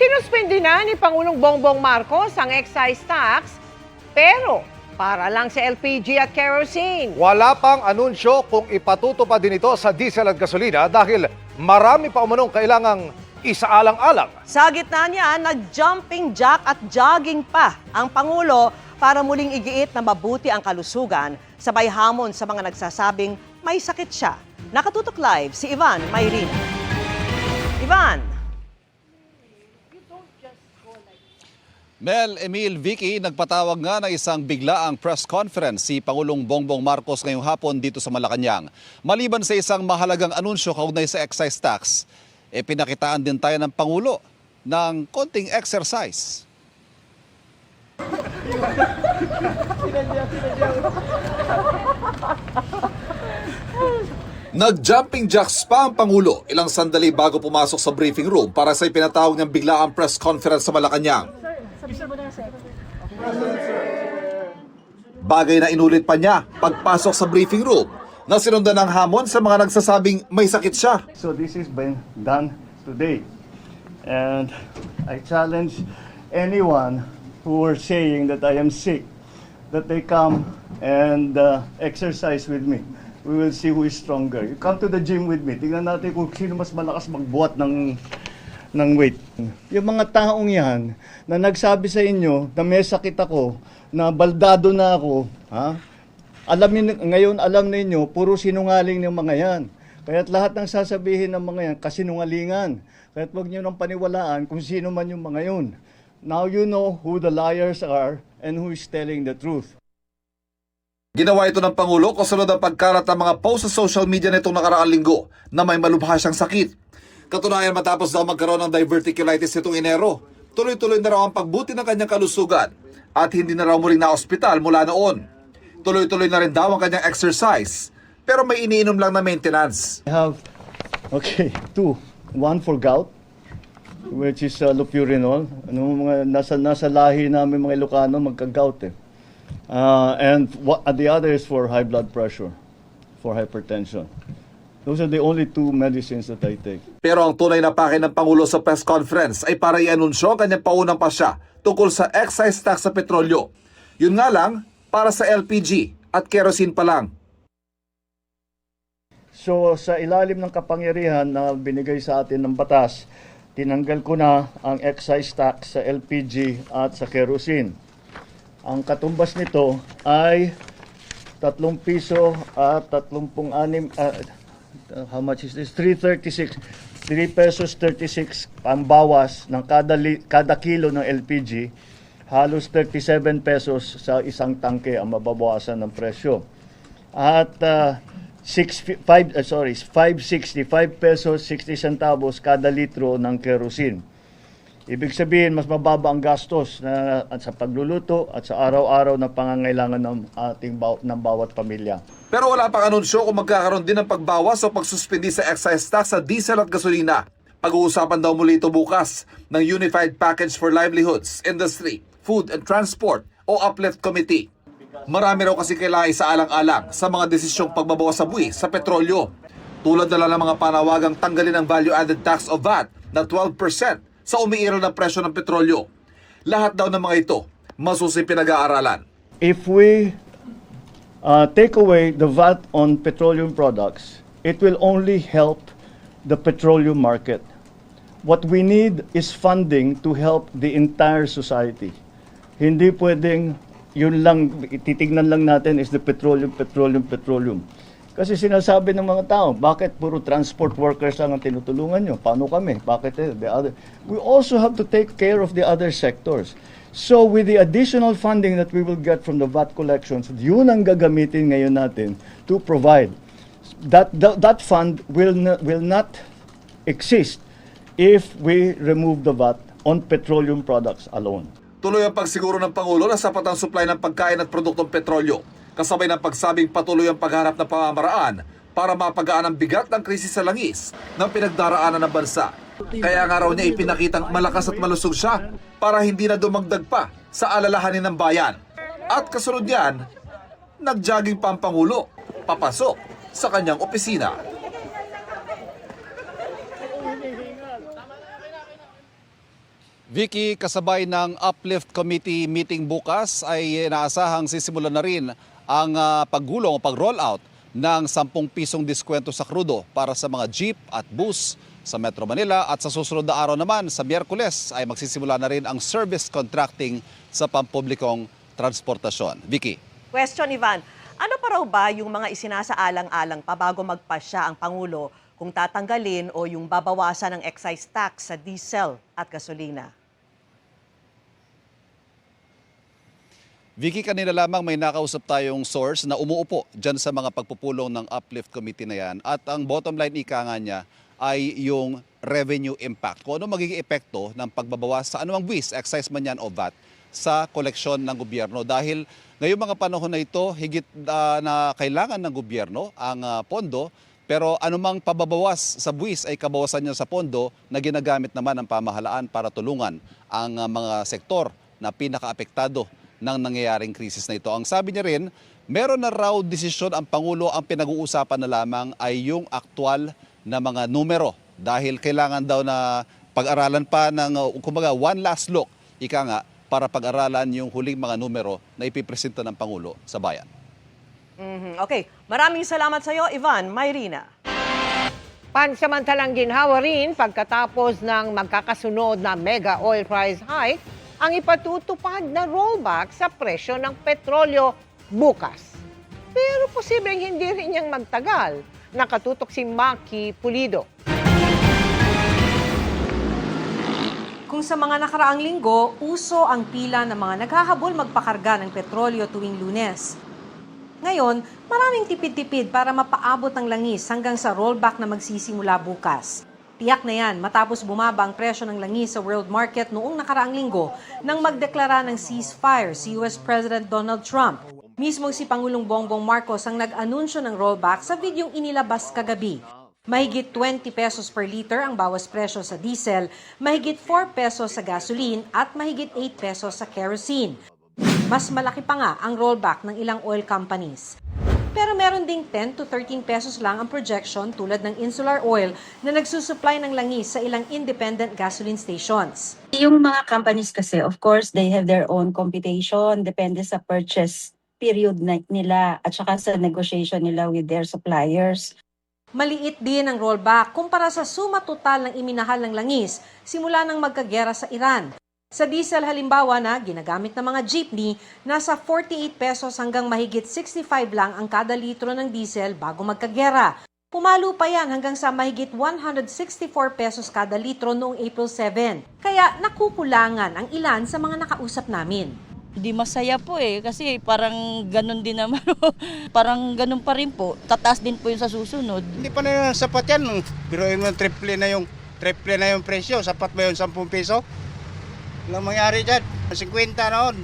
Sinuspindi na ni Pangulong Bongbong Marcos ang excise tax, pero para lang sa LPG at kerosene. Wala pang anunsyo kung ipatutupad din ito sa diesel at gasolina dahil marami pa umanong kailangang isaalang-alang. Sa gitna niya, nag-jumping jack at jogging pa ang Pangulo para muling igiit na mabuti ang kalusugan, sabay hamon sa mga nagsasabing may sakit siya. Nakatutok live si Ivan Mayrina. Ivan. Mel, Emil, Vicky, nagpatawag nga ng isang biglaang press conference si Pangulong Bongbong Marcos ngayong hapon dito sa Malacanang. Maliban sa isang mahalagang anunsyo kaugnay sa excise tax, pinakitaan din tayo ng Pangulo ng konting exercise. Nag-jumping jacks pa ang Pangulo ilang sandali bago pumasok sa briefing room para sa ipinatawag niyang biglaang press conference sa Malacanang. Bagay na inulit pa niya pagpasok sa briefing room na sinundan ng hamon sa mga nagsasabing may sakit siya. So this is been done today. And I challenge anyone who are saying that I am sick, that they come and exercise with me. We will see who is stronger. You come to the gym with me. Tingnan natin kung sino mas malakas magbuhat ng weight. Yung mga taong yan na nagsabi sa inyo na may sakit ako, na baldado na ako, ha? Ngayon alam ninyo, puro sinungaling ng mga yan. Kaya't lahat ng sasabihin ng mga yan, kasinungalingan. Kaya't huwag nyo nang paniwalaan kung sino man yung mga yun. Now you know who the liars are and who is telling the truth. Ginawa ito ng Pangulo kasunod ang pagkalat ng mga post sa social media nitong nakaraang linggo na may malubha siyang sakit. Katunayan matapos daw magkaroon ng diverticulitis nitong Enero, tuloy-tuloy na raw ang pagbuti ng kanyang kalusugan at hindi na raw muling na-ospital mula noon. Tuloy-tuloy na rin daw ang kanyang exercise pero may iniinom lang na maintenance. I have, two. One for gout, which is lopurinol. Mga nasa lahi namin mga Ilocano, magka-gout eh. And the other is for high blood pressure, for hypertension. Those are the only two medicines that I take. Pero ang tunay na pake ng Pangulo sa press conference ay para i-anunsyo ang kanyang paunang pasya tungkol sa excise tax sa petrolyo. Yun nga lang, para sa LPG at kerosene pa lang. So sa ilalim ng kapangyarihan na binigay sa atin ng batas, tinanggal ko na ang excise tax sa LPG at sa kerosene. Ang katumbas nito ay 3 piso at 36, how much is this? 3.36. 3 pesos 36 ang bawas ng kada kilo ng LPG. Halos 37 pesos sa isang tangke ang mababawasan ng presyo. At 565 pesos 60 centavos kada litro ng kerosene. Ibig sabihin, mas mababa ang gastos sa pagluluto at sa araw-araw na pangangailangan ng bawat pamilya. Pero wala pang anunsyo kung magkakaroon din ng pagbawas o pagsuspindi sa excise tax sa diesel at gasolina. Pag-uusapan daw muli ito bukas ng Unified Package for Livelihoods, Industry, Food and Transport o UPLIFT Committee. Marami raw kasi kailangan isaalang-alang sa mga desisyong pagbabawas sa buwis sa petrolyo. Tulad na lang ng mga panawagang tanggalin ang value-added tax o VAT na 12% sa umiiral na presyo ng petrolyo. Lahat daw ng mga ito, masusing pinag-aaralan. If we take away the VAT on petroleum products, it will only help the petroleum market. What we need is funding to help the entire society. Hindi pwedeng yun lang, titignan lang natin is the petroleum. Kasi sinasabi ng mga tao, bakit puro transport workers lang ang tinutulungan nyo? Paano kami? Bakit the other? We also have to take care of the other sectors. So with the additional funding that we will get from the VAT collections, yun ang gagamitin ngayon natin to provide. That fund will not exist if we remove the VAT on petroleum products alone. Tuloy ang pagsiguro ng Pangulo na sapat ang supply ng pagkain at produktong petrolyo, kasabay ng pagsabing patuloy ang pagharap ng pamamaraan para mapagaan ang bigat ng krisis sa langis ng pinagdaraanan ng bansa. Kaya nga raw niya ipinakitang malakas at malusog siya para hindi na dumagdag pa sa alalahanin ng bayan. At kasunod niyan, nag-jogging pa ang Pangulo, papasok sa kanyang opisina. Vicky, kasabay ng Uplift Committee meeting bukas ay inaasahang sisimulan na rin ang paggulong o pag-rollout ng 10 pisong diskwento sa krudo para sa mga jeep at bus sa Metro Manila at sa susunod na araw naman sa Miyerkules ay magsisimula na rin ang service contracting sa pampublikong transportasyon. Vicky. Question, Ivan. Ano pa raw ba yung mga isinasaalang-alang pa bago magpasya ang Pangulo kung tatanggalin o yung babawasan ng excise tax sa diesel at gasolina? Vicky, kanina lamang may nakausap tayong source na umuupo dyan sa mga pagpupulong ng Uplift Committee na yan. At ang bottom line ika nga niya ay yung revenue impact. Kung ano magiging epekto ng pagbabawas sa anumang buwis, excise man yan o VAT, sa koleksyon ng gobyerno. Dahil ngayong mga panahon na ito, higit na kailangan ng gobyerno ang pondo, pero anumang pababawas sa buwis ay kabawasan niya sa pondo na ginagamit naman ng pamahalaan para tulungan ang mga sektor na pinakaapektado ng nangyayaring krisis na ito. Ang sabi niya rin, meron na raw desisyon ang Pangulo, ang pinag-uusapan na lamang ay yung aktual na mga numero. Dahil kailangan daw na pag-aralan pa ng, kumbaga, one last look, ika nga, para pag-aralan yung huling mga numero na ipipresenta ng Pangulo sa bayan. Okay, maraming salamat sa iyo, Ivan. Mayrina. Pansamantalang ginhawa rin pagkatapos ng magkakasunod na mega oil price hike ang ipatutupad na rollback sa presyo ng petrolyo bukas. Pero posibleng hindi rin niyang magtagal. Nakatutok si Maki Pulido. Kung sa mga nakaraang linggo, uso ang pila ng mga naghahabol magpakarga ng petrolyo tuwing Lunes. Ngayon, maraming tipid-tipid para mapaabot ang langis hanggang sa rollback na magsisimula bukas. Tiyak na yan matapos bumaba ang presyo ng langis sa world market noong nakaraang linggo nang magdeklara ng ceasefire si US President Donald Trump. Mismo si Pangulong Bongbong Marcos ang nag-anunsyo ng rollback sa videong inilabas kagabi. Mahigit 20 pesos per liter ang bawas presyo sa diesel, mahigit 4 pesos sa gasoline at mahigit 8 pesos sa kerosene. Mas malaki pa nga ang rollback ng ilang oil companies. Pero meron ding 10 to 13 pesos lang ang projection tulad ng Insular Oil na nagsusupply ng langis sa ilang independent gasoline stations. Yung mga companies kasi, of course, they have their own computation, depende sa purchase period nila at saka sa negotiation nila with their suppliers. Maliit din ang rollback kumpara sa suma total ng iminahal ng langis simula nang magkagera sa Iran. Sa diesel halimbawa na ginagamit ng mga jeepney, nasa 48 pesos hanggang mahigit 65 lang ang kada litro ng diesel bago magkagera. Pumalo pa yan hanggang sa mahigit 164 pesos kada litro noong April 7. Kaya nakukulangan ang ilan sa mga nakausap namin. Hindi masaya po kasi parang ganun din naman. Parang ganun pa rin po. Tataas din po yung sa susunod. Hindi pa na sapat yan. Biruin mo triple na yung presyo. Sapat ba yung 10 piso? Walang mangyari dyan. 50 noon.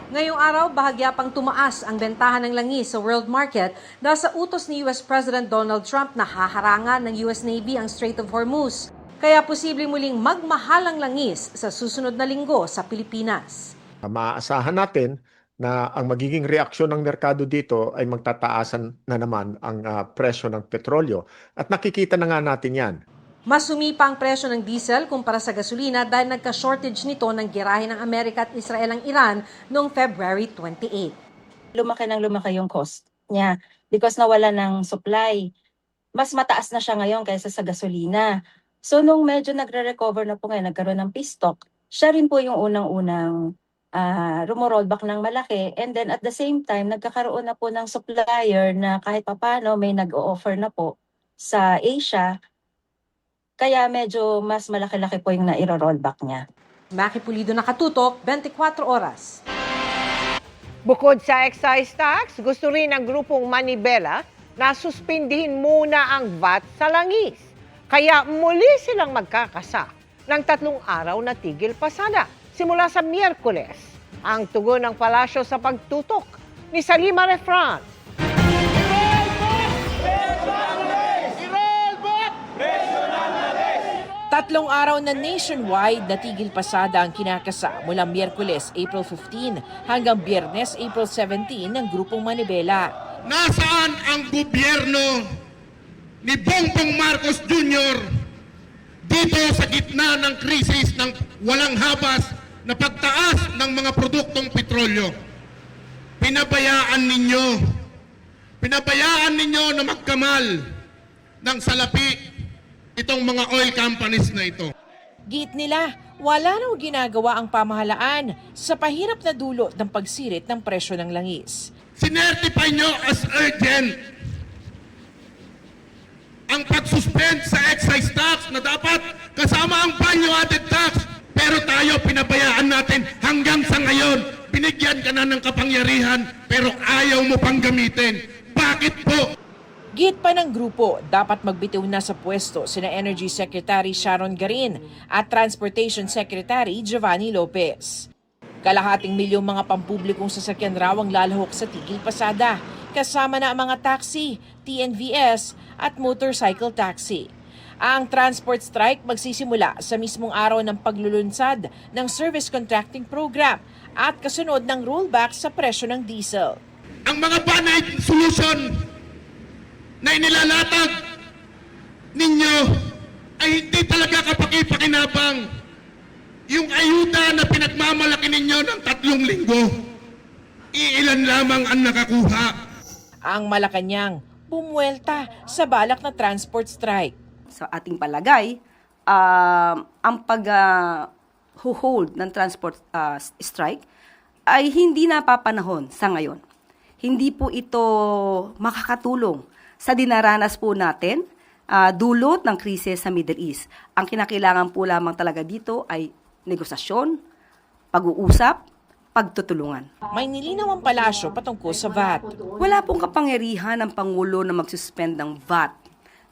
Ngayong araw, bahagya pang tumaas ang bentahan ng langis sa world market dahil sa utos ni US President Donald Trump na haharangan ng US Navy ang Strait of Hormuz. Kaya posibleng muling magmahal ang langis sa susunod na linggo sa Pilipinas. Maaasahan natin na ang magiging reaksyon ng merkado dito ay magtataasan na naman ang presyo ng petrolyo. At nakikita na nga natin yan. Mas sumipa ang presyo ng diesel kumpara sa gasolina dahil nagka-shortage nito ng girahe ng Amerika at Israel ang Iran noong February 28. Lumaki yung cost niya because nawala ng supply. Mas mataas na siya ngayon kaysa sa gasolina. So nung medyo nagre-recover na po ngayon, nagkaroon ng pistock, siya rin po yung unang-unang rumorollback ng malaki. And then at the same time, nagkakaroon na po ng supplier na kahit papano may nag-o-offer na po sa Asia. Kaya medyo mas malaki-laki po yung nairo-rollback niya. Maki Pulido, nakatutok, 24 oras. Bukod sa excise tax, gusto rin ng grupong Manibela na suspindihin muna ang VAT sa langis. Kaya muli silang magkakasa ng 3 araw na tigil pasada simula sa Miyerkules. Ang tugon ng palasyo sa pagtutok ni Salima Refran. 3 araw na nationwide na tigil pasada ang kinakasa mula Miyerkules, April 15 hanggang Biyernes, April 17 ng grupong Manibela. Nasaan ang gobyerno ni Bongbong Marcos Jr. dito sa gitna ng krisis ng walang habas na pagtaas ng mga produktong petrolyo. Pinabayaan ninyo na magkamal ng salapi itong mga oil companies na ito. Giit nila, wala raw ginagawa ang pamahalaan sa pahirap na dulot ng pagsirit ng presyo ng langis. Sinertify nyo as urgent ang pag-suspend sa excise tax na dapat kasama ang value-added tax. Pero tayo, pinabayaan natin hanggang sa ngayon. Binigyan ka na ng kapangyarihan pero ayaw mo pang gamitin. Bakit po? Giit pa ng grupo, dapat magbitiw na sa pwesto sina Energy Secretary Sharon Garin at Transportation Secretary Giovanni Lopez. Kalahating milyong mga pampublikong sasakyan raw ang lalahok sa tigil pasada, kasama na ang mga taxi, TNVS at motorcycle taxi. Ang transport strike magsisimula sa mismong araw ng paglulunsad ng service contracting program at kasunod ng rollback sa presyo ng diesel. Ang mga banay solution na inilalatag ninyo ay hindi talaga kapaki-pakinabang. Yung ayuda na pinagmamalaki ninyo ng 3 linggo, iilan lamang ang nakakuha. Ang Malacanang bumuelta sa balak na transport strike. Sa ating palagay, ang pag-hold ng transport strike ay hindi napapanahon sa ngayon. Hindi po ito makakatulong sa dinaranas po natin dulot ng krisis sa Middle East. Ang kinakailangan po lamang talaga dito ay negosasyon, pag-uusap, pagtutulungan. May nilinaw ang palasyo patungkol sa VAT. Wala pong kapangyarihan ng Pangulo na mag-suspend ng VAT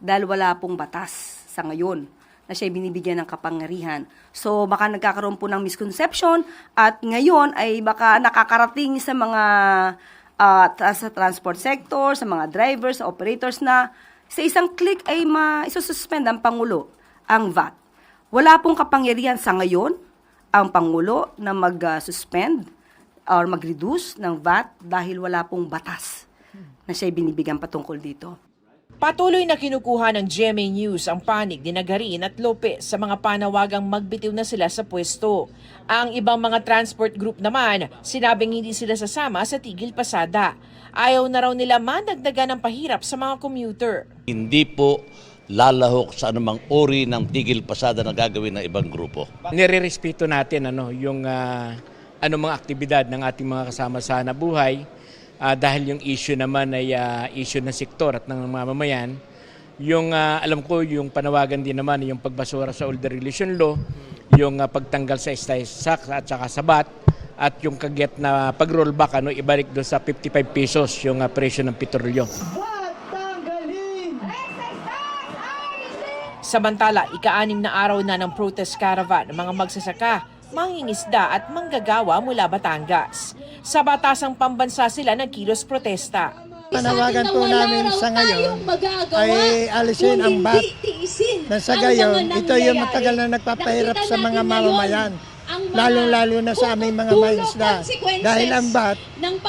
dahil wala pong batas sa ngayon na siya binibigyan ng kapangyarihan. So baka nagkakaroon po ng misconception at ngayon ay baka nakakarating sa mga sa transport sector, sa mga drivers, sa operators na sa isang click ay isususpend ang Pangulo ang VAT. Wala pong kapangyarihan sa ngayon ang Pangulo na mag-suspend or mag-reduce ng VAT dahil wala pong batas na siya binibigyan patungkol dito. Patuloy na kinukuha ng GMA News ang panig ni Garin at Lopez sa mga panawagang magbitiw na sila sa pwesto. Ang ibang mga transport group naman, sinabing hindi sila sasama sa tigil pasada. Ayaw na raw nila madagdagan ng pahirap sa mga commuter. Hindi po lalahok sa anumang uri ng tigil pasada na gagawin ng ibang grupo. Nirerespeto natin yung anumang aktibidad ng ating mga kasama sa nabuhay. Dahil yung issue naman ay issue ng sektor at ng mamamayan. Yung alam ko yung panawagan din naman yung pagbasura sa Older Regulation Law, yung pagtanggal sa excise tax at saka sa VAT at yung kaget na pag-rollback ibalik doon sa 55 pesos yung presyo ng petrolyo. Samantala, ika-6 na araw na ng protest caravan ng mga magsasaka, mangingisda at manggagawa mula Batangas. Sa batasang pambansa sila nagkilos protesta. Panawagan po namin sa ngayon ay alisin ang VAT. Na sa gayon, ito yung matagal na nagpapahirap sa mga mamamayan, lalong-lalo na sa aming mga mangisda. Dahil ang VAT,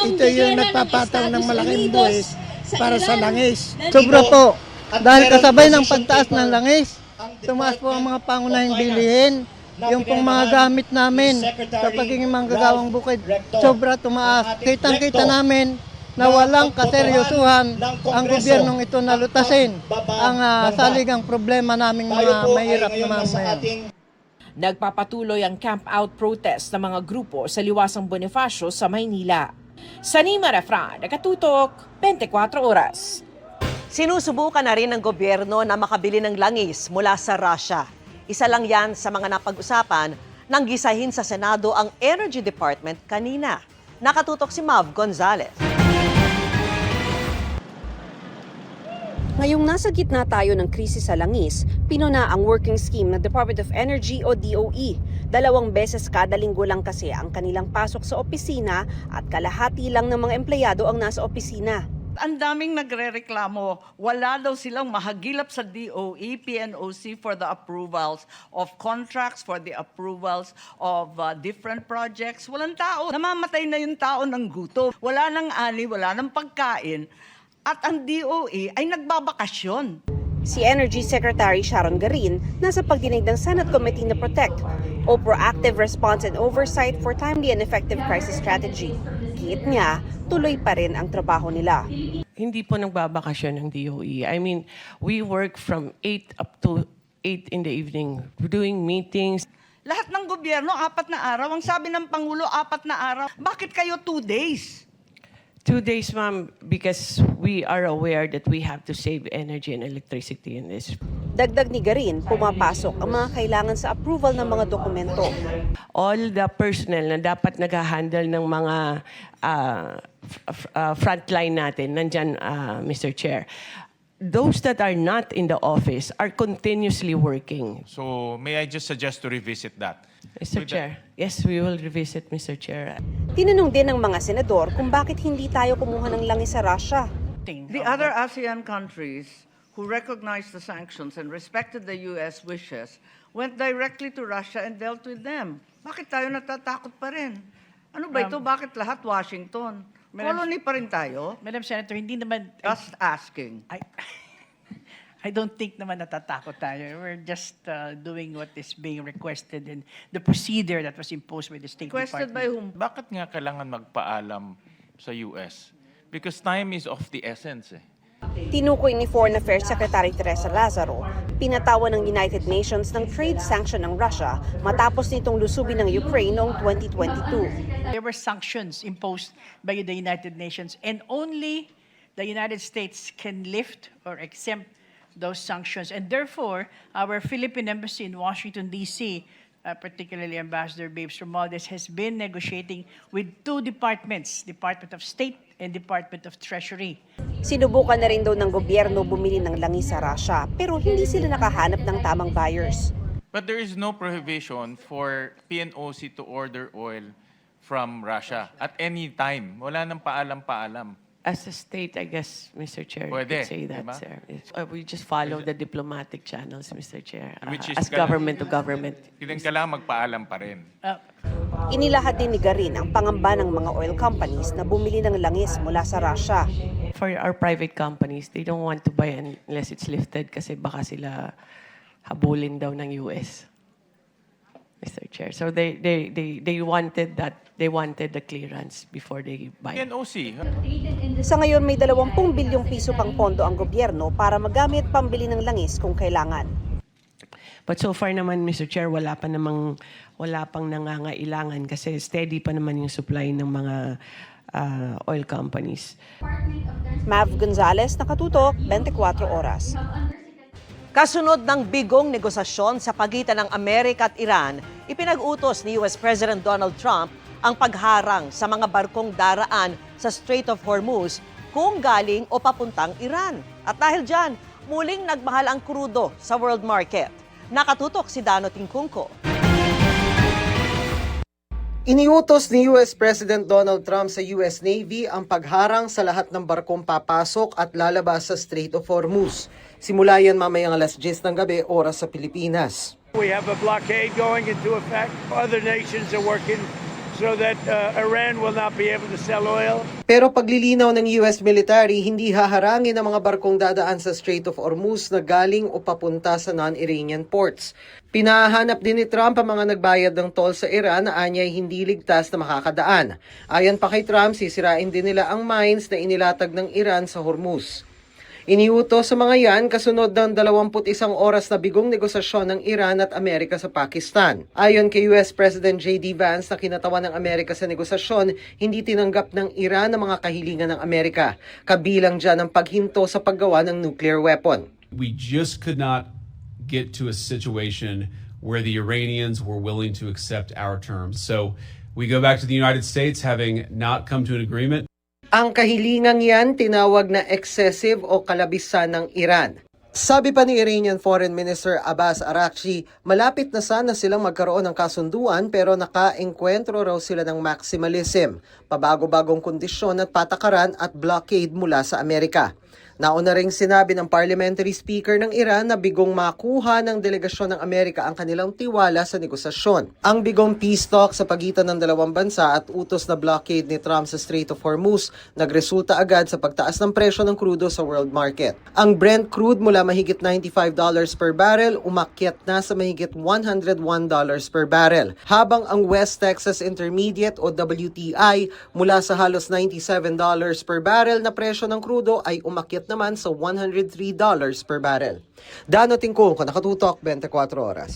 ito yung nagpapataw ng malaking buwis para sa langis. Sobra po, dahil kasabay ng pagtaas ng langis, tumaas po ang mga pangunahing bilihin. Yung pong mga gamit namin sa pagiging manggagawang bukid, sobra tumaas. Kitang-kita namin na walang kaseryosuhan ang gobyernong ito na lutasin ang saligang problema naming mga mahirap na mamamayan. Nagpapatuloy ang camp-out protest ng mga grupo sa Liwasang Bonifacio sa Maynila. Sanima Refran, nakatutok, 24 oras. Sinusubukan na rin ng gobyerno na makabili ng langis mula sa Russia. Isa lang yan sa mga napag-usapan nang gisahin sa Senado ang Energy Department kanina. Nakatutok si Mav Gonzalez. Ngayong nasa gitna tayo ng krisis sa langis, pinuna ang working scheme ng Department of Energy o DOE. 2 beses kada linggo lang kasi ang kanilang pasok sa opisina at kalahati lang ng mga empleyado ang nasa opisina. Ang daming nagrereklamo, wala daw silang mahagilap sa DOE, PNOC for the approvals of contracts, for the approvals of different projects. Walang tao. Namamatay na yung tao ng gutom. Wala nang ani, wala nang pagkain. At ang DOE ay nagbabakasyon. Si Energy Secretary Sharon Garin nasa pagdinig ng Senate Committee na Protect o Proactive Response and Oversight for Timely and Effective Crisis Strategy. Giit niya, tuloy pa rin ang trabaho nila. Hindi po nagbabakasyon ng DOE. I mean, we work from 8 up to 8 in the evening, doing meetings. Lahat ng gobyerno, 4 na araw. Ang sabi ng Pangulo, 4 na araw. Bakit kayo 2 days? 2 days, ma'am, because we are aware that we have to save energy and electricity in this. Dagdag ni Garin, pumapasok ang mga kailangan sa approval ng mga dokumento. All the personnel na dapat nag-handle ng mga frontline natin, nandyan, Mr. Chair. Those that are not in the office are continuously working. So may I just suggest to revisit that? Mr. Chair, yes, we will revisit, Mr. Chair. Tinanong din ng mga senador kung bakit hindi tayo kumuha ng langis sa Russia. The other ASEAN countries who recognized the sanctions and respected the U.S. wishes went directly to Russia and dealt with them. Bakit tayo natatakot pa rin? Ano ba ito? Bakit lahat Washington? Colony pa rin tayo? Madam Senator, hindi naman... Just asking. I don't think naman natatakot tayo. We're just doing what is being requested and the procedure that was imposed by the State Requested Department. by whom? Bakit nga kailangan magpaalam sa US? Because time is of the essence eh. Tinukoy ni Foreign Affairs Secretary Teresa Lazaro, pinatawan ng United Nations ng trade sanction ng Russia matapos nitong lusubin ng Ukraine noong 2022. There were sanctions imposed by the United Nations and only the United States can lift or exempt those sanctions. And therefore, our Philippine Embassy in Washington, D.C., particularly Ambassador Babes Romualdez, has been negotiating with 2 departments, Department of State and Department of Treasury. Sinubukan na rin daw ng gobyerno bumili ng langis sa Russia, pero hindi sila nakahanap ng tamang buyers. But there is no prohibition for PNOC to order oil from Russia at any time. Wala nang paalam-paalam. As a state, I guess, Mr. Chair, you Pwede, could say that, diba? sir. We just follow the diplomatic channels, Mr. Chair, Which is as government to government. Kailangan magpaalam pa rin. Inilahad din ni Garin ang pangamba ng mga oil companies na bumili ng langis mula sa Russia. For our private companies, they don't want to buy unless it's lifted kasi baka sila habulin daw ng US, Mr. Chair. So they wanted that. They wanted the clearance before they buy. PNOC. Sa ngayon may 20 bilyong piso pang pondo ang gobyerno para magamit pambili ng langis kung kailangan. But so far naman, Mr. Chair, wala pang nangangailangan kasi steady pa naman yung supply ng mga oil companies. Mav Gonzalez, Nakatutok, 24 Oras. Kasunod ng bigong negosasyon sa pagitan ng Amerika at Iran, ipinag-utos ni US President Donald Trump ang pagharang sa mga barkong daraan sa Strait of Hormuz kung galing o papuntang Iran. At dahil dyan, muling nagmahal ang krudo sa world market. Nakatutok si Dano Tingkungko. Iniutos ni US President Donald Trump sa US Navy ang pagharang sa lahat ng barkong papasok at lalabas sa Strait of Hormuz. Simula yan mamayang alas 10 ng gabi, oras sa Pilipinas. We have a blockade going into effect. Other nations are working so that Iran will not be able to sell oil. Pero paglilinaw ng US military, hindi haharangin ang mga barkong dadaan sa Strait of Hormuz na galing o papunta sa non-Iranian ports. Pinahanap din ni Trump ang mga nagbayad ng toll sa Iran na anyay hindi ligtas na makakadaan. Ayon pa kay Trump, sisirain din nila ang mines na inilatag ng Iran sa Hormuz. Iniutos sa mga yan kasunod ng 21 oras na bigong negosasyon ng Iran at Amerika sa Pakistan. Ayon kay US President J.D. Vance na kinatawan ng Amerika sa negosasyon, hindi tinanggap ng Iran ang mga kahilingan ng Amerika. Kabilang dyan ang paghinto sa paggawa ng nuclear weapon. We just could not get to a situation where the Iranians were willing to accept our terms. So we go back to the United States having not come to an agreement. Ang kahilingang yan tinawag na excessive o kalabisan ng Iran. Sabi pa ni Iranian Foreign Minister Abbas Araghchi, malapit na sana silang magkaroon ng kasunduan pero naka-engkwentro raw sila ng maximalism, pabago-bagong kondisyon at patakaran at blockade mula sa Amerika. Nauna ring sinabi ng parliamentary speaker ng Iran na bigong makuha ng delegasyon ng Amerika ang kanilang tiwala sa negosasyon. Ang bigong peace talk sa pagitan ng dalawang bansa at utos na blockade ni Trump sa Strait of Hormuz nagresulta agad sa pagtaas ng presyo ng krudo sa world market. Ang Brent crude mula mahigit $95 per barrel umakyat na sa mahigit $101 per barrel, habang ang West Texas Intermediate o WTI mula sa halos $97 per barrel na presyo ng krudo ay umakyat naman sa $103 per barrel. Dano Tingkong, Nakatutok, 24 Oras.